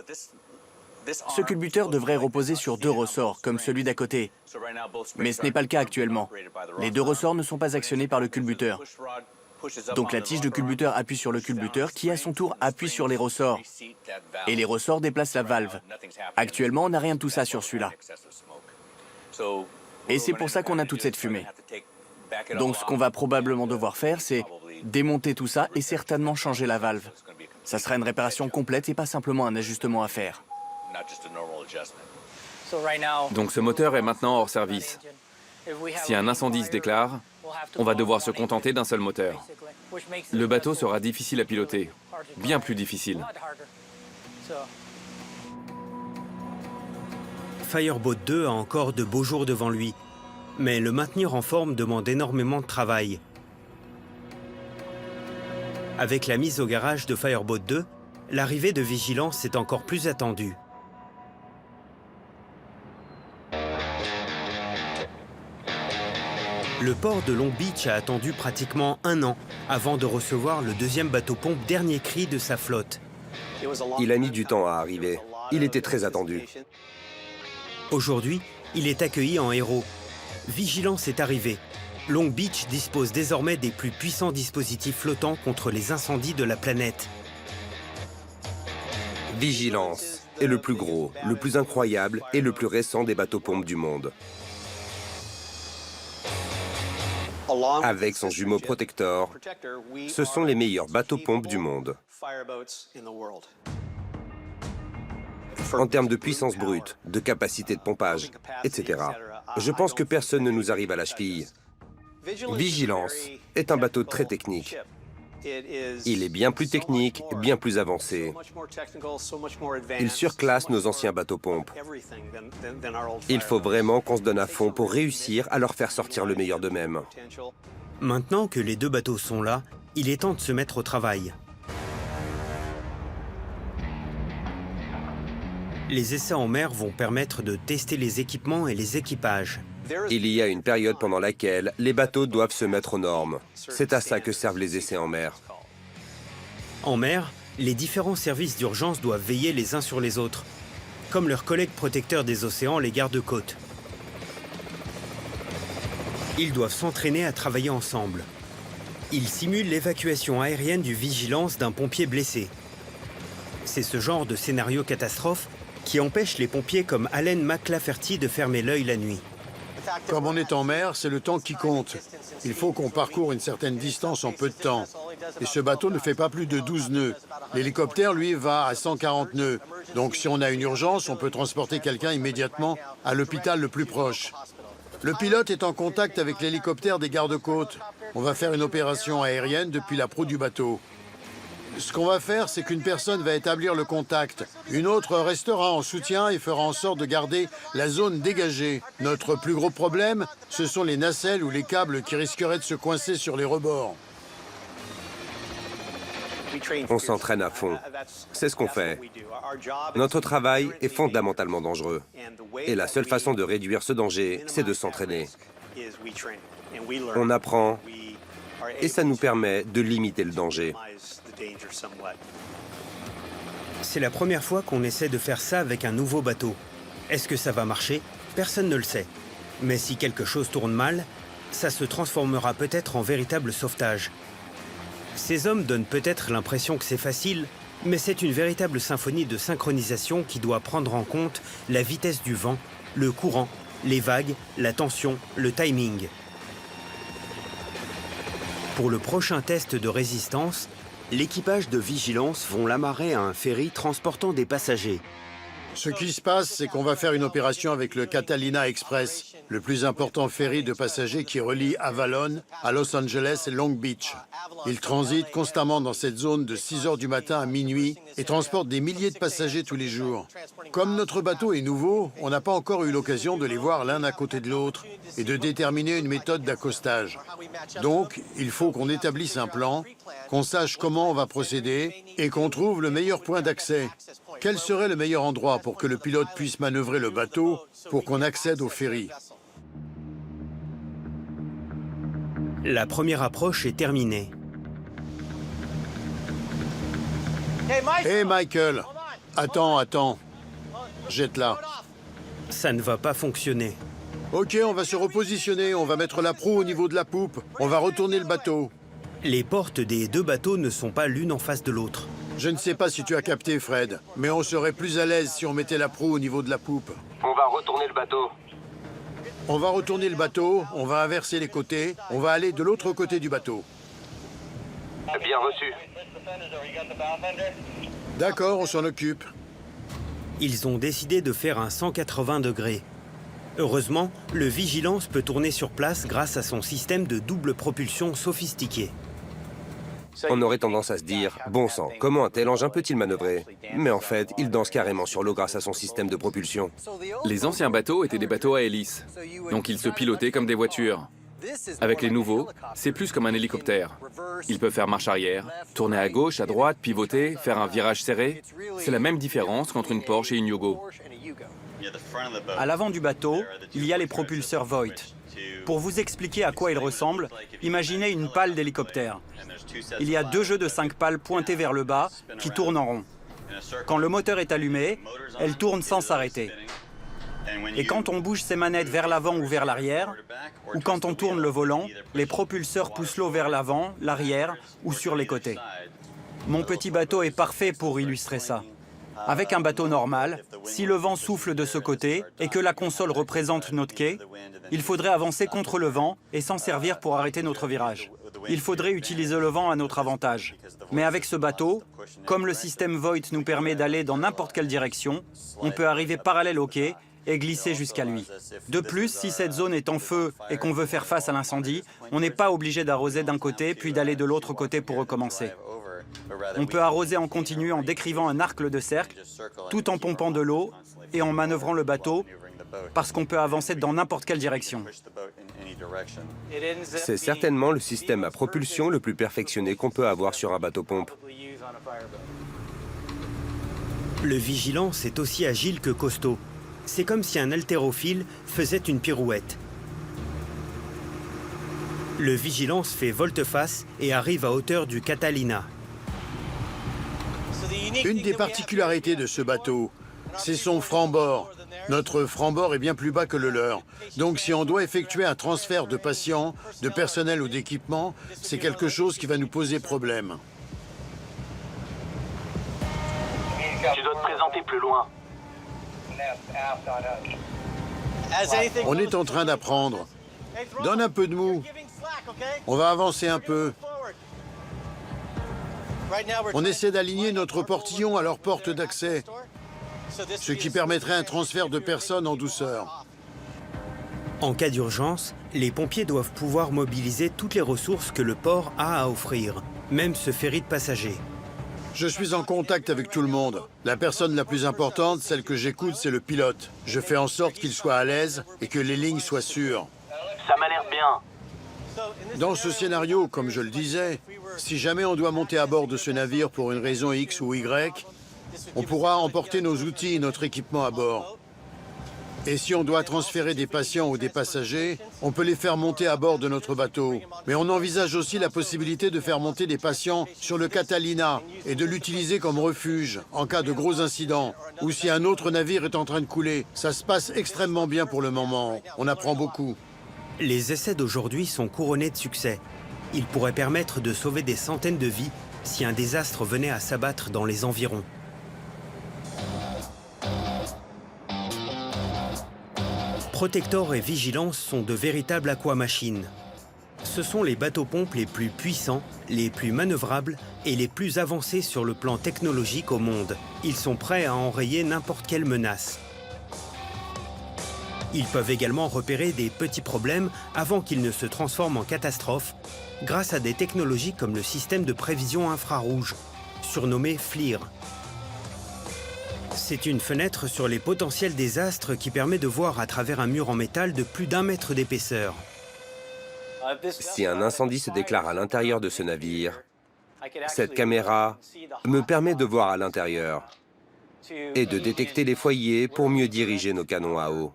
F: Ce culbuteur devrait reposer sur 2 ressorts, comme celui d'à côté. Mais ce n'est pas le cas actuellement. Les 2 ressorts ne sont pas actionnés par le culbuteur. Donc la tige de culbuteur appuie sur le culbuteur qui, à son tour, appuie sur les ressorts. Et les ressorts déplacent la valve. Actuellement, on n'a rien de tout ça sur celui-là. Et c'est pour ça qu'on a toute cette fumée. Donc ce qu'on va probablement devoir faire, c'est démonter tout ça et certainement changer la valve. Ça sera une réparation complète et pas simplement un ajustement à faire.
D: Donc ce moteur est maintenant hors service. Si un incendie se déclare, on va devoir se contenter d'un seul moteur. Le bateau sera difficile à piloter, bien plus difficile.
A: Fireboat 2 a encore de beaux jours devant lui, mais le maintenir en forme demande énormément de travail. Avec la mise au garage de Fireboat 2, l'arrivée de Vigilance est encore plus attendue. Le port de Long Beach a attendu pratiquement 1 an avant de recevoir le 2e bateau-pompe dernier cri de sa flotte.
B: Il a mis du temps à arriver. Il était très attendu.
A: Aujourd'hui, il est accueilli en héros. Vigilance est arrivé. Long Beach dispose désormais des plus puissants dispositifs flottants contre les incendies de la planète.
B: Vigilance est le plus gros, le plus incroyable et le plus récent des bateaux-pompes du monde. Avec son jumeau Protector, ce sont les meilleurs bateaux-pompes du monde. En termes de puissance brute, de capacité de pompage, etc. Je pense que personne ne nous arrive à la cheville. Vigilance est un bateau très technique. Il est bien plus technique, bien plus avancé. Il surclasse nos anciens bateaux-pompes. Il faut vraiment qu'on se donne à fond pour réussir à leur faire sortir le meilleur d'eux-mêmes.
A: Maintenant que les 2 bateaux sont là, il est temps de se mettre au travail. Les essais en mer vont permettre de tester les équipements et les équipages.
B: Il y a une période pendant laquelle les bateaux doivent se mettre aux normes. C'est à ça que servent les essais en mer.
A: En mer, les différents services d'urgence doivent veiller les uns sur les autres, comme leurs collègues protecteurs des océans, les gardes-côtes. Ils doivent s'entraîner à travailler ensemble. Ils simulent l'évacuation aérienne du Vigilance d'un pompier blessé. C'est ce genre de scénario catastrophe qui empêche les pompiers comme Allen McLafferty de fermer l'œil la nuit.
E: Comme on est en mer, c'est le temps qui compte. Il faut qu'on parcourt une certaine distance en peu de temps. Et ce bateau ne fait pas plus de 12 nœuds. L'hélicoptère, lui, va à 140 nœuds. Donc si on a une urgence, on peut transporter quelqu'un immédiatement à l'hôpital le plus proche. Le pilote est en contact avec l'hélicoptère des gardes-côtes. On va faire une opération aérienne depuis la proue du bateau. Ce qu'on va faire, c'est qu'une personne va établir le contact. Une autre restera en soutien et fera en sorte de garder la zone dégagée. Notre plus gros problème, ce sont les nacelles ou les câbles qui risqueraient de se coincer sur les rebords.
B: On s'entraîne à fond. C'est ce qu'on fait. Notre travail est fondamentalement dangereux. Et la seule façon de réduire ce danger, c'est de s'entraîner. On apprend et ça nous permet de limiter le danger.
A: C'est la première fois qu'on essaie de faire ça avec un nouveau bateau. Est-ce que ça va marcher? Personne ne le sait. Mais si quelque chose tourne mal, ça se transformera peut-être en véritable sauvetage. Ces hommes donnent peut-être l'impression que c'est facile, mais c'est une véritable symphonie de synchronisation qui doit prendre en compte la vitesse du vent, le courant, les vagues, la tension, le timing. Pour le prochain test de résistance, l'équipage de vigilance vont l'amarrer à un ferry transportant des passagers.
E: Ce qui se passe, c'est qu'on va faire une opération avec le Catalina Express, le plus important ferry de passagers qui relie Avalon à Los Angeles et Long Beach. Il transite constamment dans cette zone de 6 heures du matin à minuit et transporte des milliers de passagers tous les jours. Comme notre bateau est nouveau, on n'a pas encore eu l'occasion de les voir l'un à côté de l'autre et de déterminer une méthode d'accostage. Donc, il faut qu'on établisse un plan, qu'on sache comment on va procéder et qu'on trouve le meilleur point d'accès. Quel serait le meilleur endroit pour que le pilote puisse manœuvrer le bateau pour qu'on accède au ferry?
A: La première approche est terminée.
E: Hé Michael, attends. Jette-la.
A: Ça ne va pas fonctionner.
E: Ok, on va se repositionner, on va mettre la proue au niveau de la poupe, on va retourner le bateau.
A: Les portes des deux bateaux ne sont pas l'une en face de l'autre.
E: Je ne sais pas si tu as capté, Fred, mais on serait plus à l'aise si on mettait la proue au niveau de la poupe.
B: On va retourner le bateau.
E: On va retourner le bateau, on va inverser les côtés, on va aller de l'autre côté du bateau.
B: Bien reçu.
E: D'accord, on s'en occupe.
A: Ils ont décidé de faire un 180 degrés. Heureusement, le Vigilance peut tourner sur place grâce à son système de double propulsion sophistiqué.
B: On aurait tendance à se dire, bon sang, comment un tel engin peut-il manœuvrer? Mais en fait, il danse carrément sur l'eau grâce à son système de propulsion.
D: Les anciens bateaux étaient des bateaux à hélice, donc ils se pilotaient comme des voitures. Avec les nouveaux, c'est plus comme un hélicoptère. Il peut faire marche arrière, tourner à gauche, à droite, pivoter, faire un virage serré. C'est la même différence qu'entre une Porsche et une Yugo.
C: À l'avant du bateau, il y a les propulseurs Voigt. Pour vous expliquer à quoi ils ressemblent, imaginez une pale d'hélicoptère. Il y a 2 jeux de 5 pales pointées vers le bas qui tournent en rond. Quand le moteur est allumé, elles tournent sans s'arrêter. Et quand on bouge ces manettes vers l'avant ou vers l'arrière, ou quand on tourne le volant, les propulseurs poussent l'eau vers l'avant, l'arrière ou sur les côtés. Mon petit bateau est parfait pour illustrer ça. Avec un bateau normal, si le vent souffle de ce côté et que la console représente notre quai, il faudrait avancer contre le vent et s'en servir pour arrêter notre virage. Il faudrait utiliser le vent à notre avantage. Mais avec ce bateau, comme le système Voigt nous permet d'aller dans n'importe quelle direction, on peut arriver parallèle au quai et glisser jusqu'à lui. De plus, si cette zone est en feu et qu'on veut faire face à l'incendie, on n'est pas obligé d'arroser d'un côté puis d'aller de l'autre côté pour recommencer. On peut arroser en continu en décrivant un arc de cercle, tout en pompant de l'eau et en manœuvrant le bateau, parce qu'on peut avancer dans n'importe quelle direction.
B: C'est certainement le système à propulsion le plus perfectionné qu'on peut avoir sur un bateau-pompe.
A: Le Vigilance est aussi agile que costaud. C'est comme si un haltérophile faisait une pirouette. Le Vigilance fait volte-face et arrive à hauteur du Catalina.
E: Une des particularités de ce bateau, c'est son franc-bord. Notre franc-bord est bien plus bas que le leur. Donc si on doit effectuer un transfert de patients, de personnel ou d'équipement, c'est quelque chose qui va nous poser problème.
G: Tu dois te présenter plus loin.
E: On est en train d'apprendre. Donne un peu de mou. On va avancer un peu. On essaie d'aligner notre portillon à leur porte d'accès, ce qui permettrait un transfert de personnes en douceur.
A: En cas d'urgence, les pompiers doivent pouvoir mobiliser toutes les ressources que le port a à offrir, même ce ferry de passagers.
E: Je suis en contact avec tout le monde. La personne la plus importante, celle que j'écoute, c'est le pilote. Je fais en sorte qu'il soit à l'aise et que les lignes soient sûres.
F: Ça m'a l'air bien.
E: Dans ce scénario, comme je le disais, si jamais on doit monter à bord de ce navire pour une raison X ou Y, on pourra emporter nos outils et notre équipement à bord. Et si on doit transférer des patients ou des passagers, on peut les faire monter à bord de notre bateau. Mais on envisage aussi la possibilité de faire monter des patients sur le Catalina et de l'utiliser comme refuge en cas de gros incidents ou si un autre navire est en train de couler. Ça se passe extrêmement bien pour le moment. On apprend beaucoup.
A: Les essais d'aujourd'hui sont couronnés de succès. Ils pourraient permettre de sauver des centaines de vies si un désastre venait à s'abattre dans les environs. Protector et Vigilance sont de véritables aquamachines. Ce sont les bateaux-pompes les plus puissants, les plus manœuvrables et les plus avancés sur le plan technologique au monde. Ils sont prêts à enrayer n'importe quelle menace. Ils peuvent également repérer des petits problèmes avant qu'ils ne se transforment en catastrophe grâce à des technologies comme le système de prévision infrarouge, surnommé FLIR. C'est une fenêtre sur les potentiels désastres qui permet de voir à travers un mur en métal de plus d'1 mètre d'épaisseur.
B: Si un incendie se déclare à l'intérieur de ce navire, cette caméra me permet de voir à l'intérieur et de détecter les foyers pour mieux diriger nos canons à eau.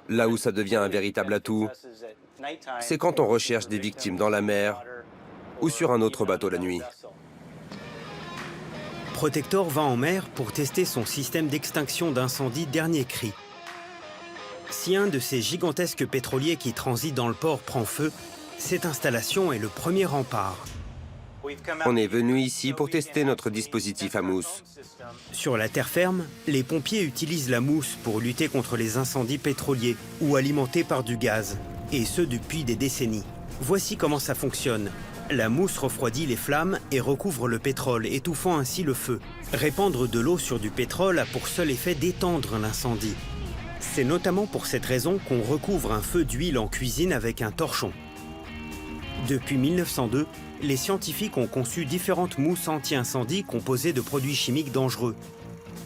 B: Là où ça devient un véritable atout, c'est quand on recherche des victimes dans la mer ou sur un autre bateau la nuit.
A: Protector va en mer pour tester son système d'extinction d'incendie dernier cri. Si un de ces gigantesques pétroliers qui transitent dans le port prend feu, cette installation est le premier rempart.
B: On est venu ici pour tester notre dispositif à mousse.
A: Sur la terre ferme, les pompiers utilisent la mousse pour lutter contre les incendies pétroliers ou alimentés par du gaz, et ce depuis des décennies. Voici comment ça fonctionne. La mousse refroidit les flammes et recouvre le pétrole, étouffant ainsi le feu. Répandre de l'eau sur du pétrole a pour seul effet d'étendre l'incendie. C'est notamment pour cette raison qu'on recouvre un feu d'huile en cuisine avec un torchon. Depuis 1902, les scientifiques ont conçu différentes mousses anti-incendie composées de produits chimiques dangereux.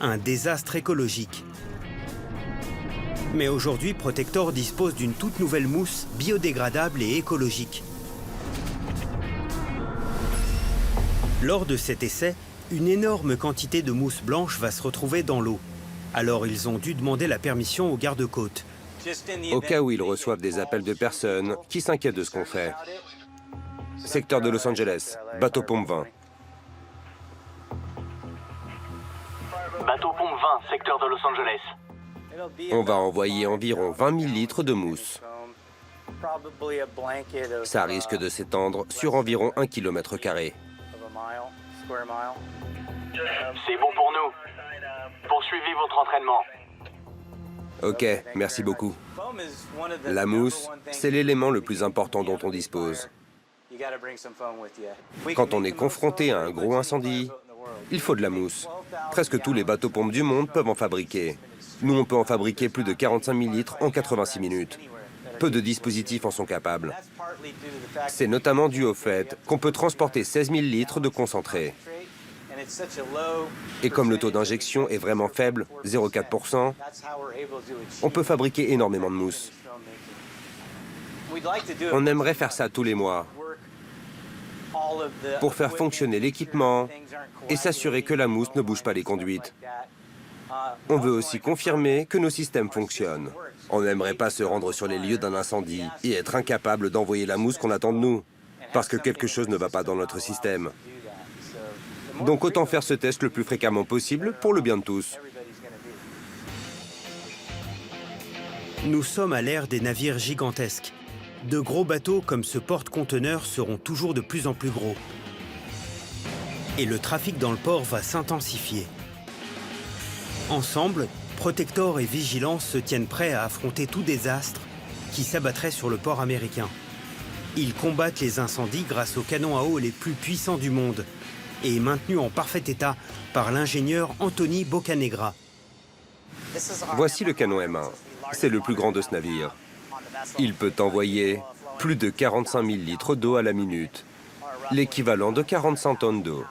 A: Un désastre écologique. Mais aujourd'hui, Protector dispose d'une toute nouvelle mousse biodégradable et écologique. Lors de cet essai, une énorme quantité de mousse blanche va se retrouver dans l'eau. Alors ils ont dû demander la permission aux gardes-côtes.
B: Au cas où ils reçoivent des appels de personnes qui s'inquiètent de ce qu'on fait. Secteur de Los Angeles, bateau-pompe 20.
F: Bateau-pompe 20, secteur de Los Angeles.
B: On va envoyer environ 20 000 litres de mousse. Ça risque de s'étendre sur environ 1 km².
F: C'est bon pour nous. Poursuivez votre entraînement.
B: Ok, merci beaucoup. La mousse, c'est l'élément le plus important dont on dispose. Quand on est confronté à un gros incendie, il faut de la mousse. Presque tous les bateaux-pompes du monde peuvent en fabriquer. Nous, on peut en fabriquer plus de 45 000 litres en 86 minutes. Peu de dispositifs en sont capables. C'est notamment dû au fait qu'on peut transporter 16 000 litres de concentré. Et comme le taux d'injection est vraiment faible, 0,4%, on peut fabriquer énormément de mousse. On aimerait faire ça tous les mois pour faire fonctionner l'équipement et s'assurer que la mousse ne bouge pas les conduites. On veut aussi confirmer que nos systèmes fonctionnent. On n'aimerait pas se rendre sur les lieux d'un incendie et être incapable d'envoyer la mousse qu'on attend de nous, parce que quelque chose ne va pas dans notre système. Donc autant faire ce test le plus fréquemment possible pour le bien de tous.
A: Nous sommes à l'ère des navires gigantesques. De gros bateaux comme ce porte-conteneurs seront toujours de plus en plus gros. Et le trafic dans le port va s'intensifier. Ensemble, Protector et Vigilance se tiennent prêts à affronter tout désastre qui s'abattrait sur le port américain. Ils combattent les incendies grâce aux canons à eau les plus puissants du monde et maintenus en parfait état par l'ingénieur Anthony Boccanegra.
B: Voici le canon M1. C'est le plus grand de ce navire. Il peut envoyer plus de 45 000 litres d'eau à la minute, l'équivalent de 45 tonnes d'eau.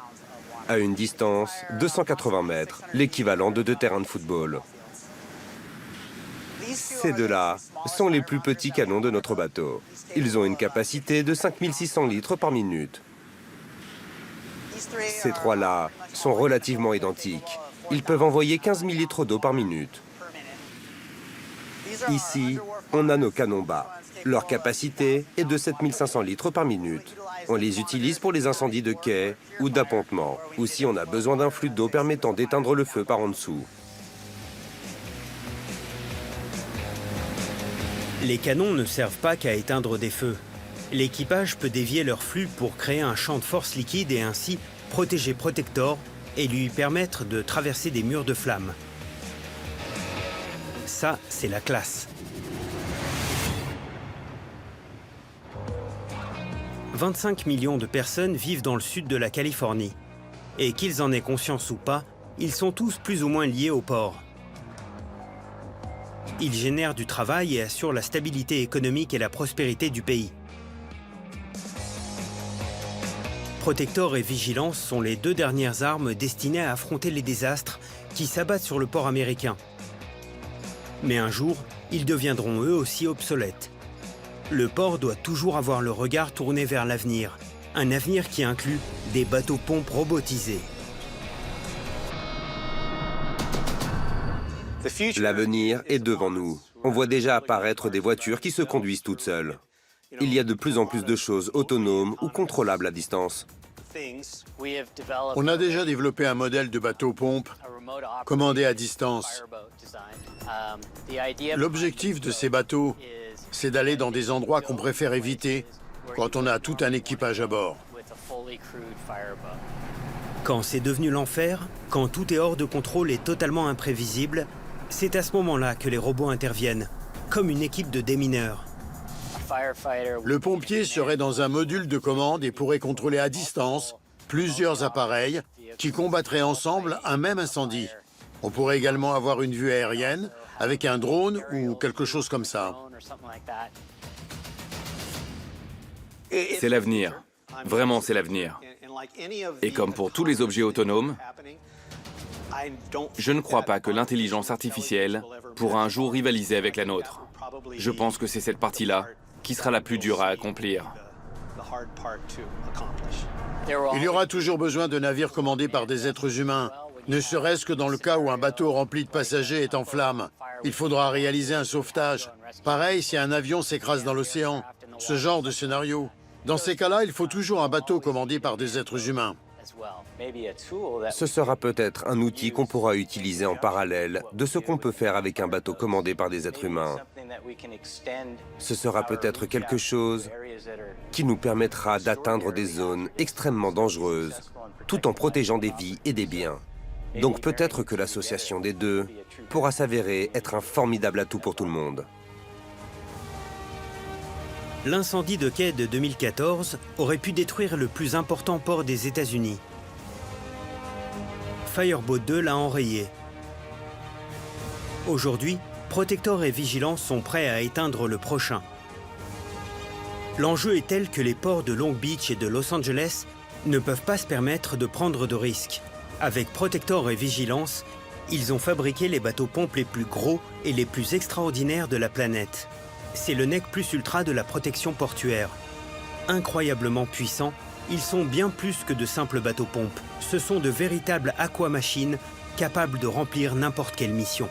B: À une distance de 180 mètres, l'équivalent de 2 terrains de football. Ces deux-là sont les plus petits canons de notre bateau. Ils ont une capacité de 5600 litres par minute. Ces trois-là sont relativement identiques. Ils peuvent envoyer 15 000 litres d'eau par minute. Ici, on a nos canons bas. Leur capacité est de 7500 litres par minute. On les utilise pour les incendies de quai ou d'appontement, ou si on a besoin d'un flux d'eau permettant d'éteindre le feu par en dessous.
A: Les canons ne servent pas qu'à éteindre des feux. L'équipage peut dévier leur flux pour créer un champ de force liquide et ainsi protéger Protector et lui permettre de traverser des murs de flammes. Ça, c'est la classe. 25 millions de personnes vivent dans le sud de la Californie. Et qu'ils en aient conscience ou pas, ils sont tous plus ou moins liés au port. Ils génèrent du travail et assurent la stabilité économique et la prospérité du pays. Protector et Vigilance sont les deux dernières armes destinées à affronter les désastres qui s'abattent sur le port américain. Mais un jour, ils deviendront eux aussi obsolètes. Le port doit toujours avoir le regard tourné vers l'avenir, un avenir qui inclut des bateaux-pompes robotisés.
B: L'avenir est devant nous. On voit déjà apparaître des voitures qui se conduisent toutes seules. Il y a de plus en plus de choses autonomes ou contrôlables à distance.
E: On a déjà développé un modèle de bateau-pompe commandé à distance. L'objectif de ces bateaux, c'est d'aller dans des endroits qu'on préfère éviter quand on a tout un équipage à bord.
A: Quand c'est devenu l'enfer, quand tout est hors de contrôle et totalement imprévisible, c'est à ce moment-là que les robots interviennent, comme une équipe de démineurs.
E: Le pompier serait dans un module de commande et pourrait contrôler à distance plusieurs appareils qui combattraient ensemble un même incendie. On pourrait également avoir une vue aérienne avec un drone ou quelque chose comme ça.
D: C'est l'avenir. Vraiment, c'est l'avenir. Et comme pour tous les objets autonomes, je ne crois pas que l'intelligence artificielle pourra un jour rivaliser avec la nôtre. Je pense que c'est cette partie-là qui sera la plus dure à accomplir.
E: Il y aura toujours besoin de navires commandés par des êtres humains, ne serait-ce que dans le cas où un bateau rempli de passagers est en flammes. Il faudra réaliser un sauvetage. Pareil si un avion s'écrase dans l'océan. Ce genre de scénario. Dans ces cas-là, il faut toujours un bateau commandé par des êtres humains.
B: Ce sera peut-être un outil qu'on pourra utiliser en parallèle de ce qu'on peut faire avec un bateau commandé par des êtres humains. Ce sera peut-être quelque chose qui nous permettra d'atteindre des zones extrêmement dangereuses, tout en protégeant des vies et des biens. Donc peut-être que l'association des deux pourra s'avérer être un formidable atout pour tout le monde.
A: L'incendie de quai de 2014 aurait pu détruire le plus important port des États-Unis. Fireboat 2 l'a enrayé. Aujourd'hui, Protector et Vigilance sont prêts à éteindre le prochain. L'enjeu est tel que les ports de Long Beach et de Los Angeles ne peuvent pas se permettre de prendre de risques. Avec Protector et Vigilance, ils ont fabriqué les bateaux-pompes les plus gros et les plus extraordinaires de la planète. C'est le nec plus ultra de la protection portuaire. Incroyablement puissants, ils sont bien plus que de simples bateaux-pompes. Ce sont de véritables aquamachines capables de remplir n'importe quelle mission.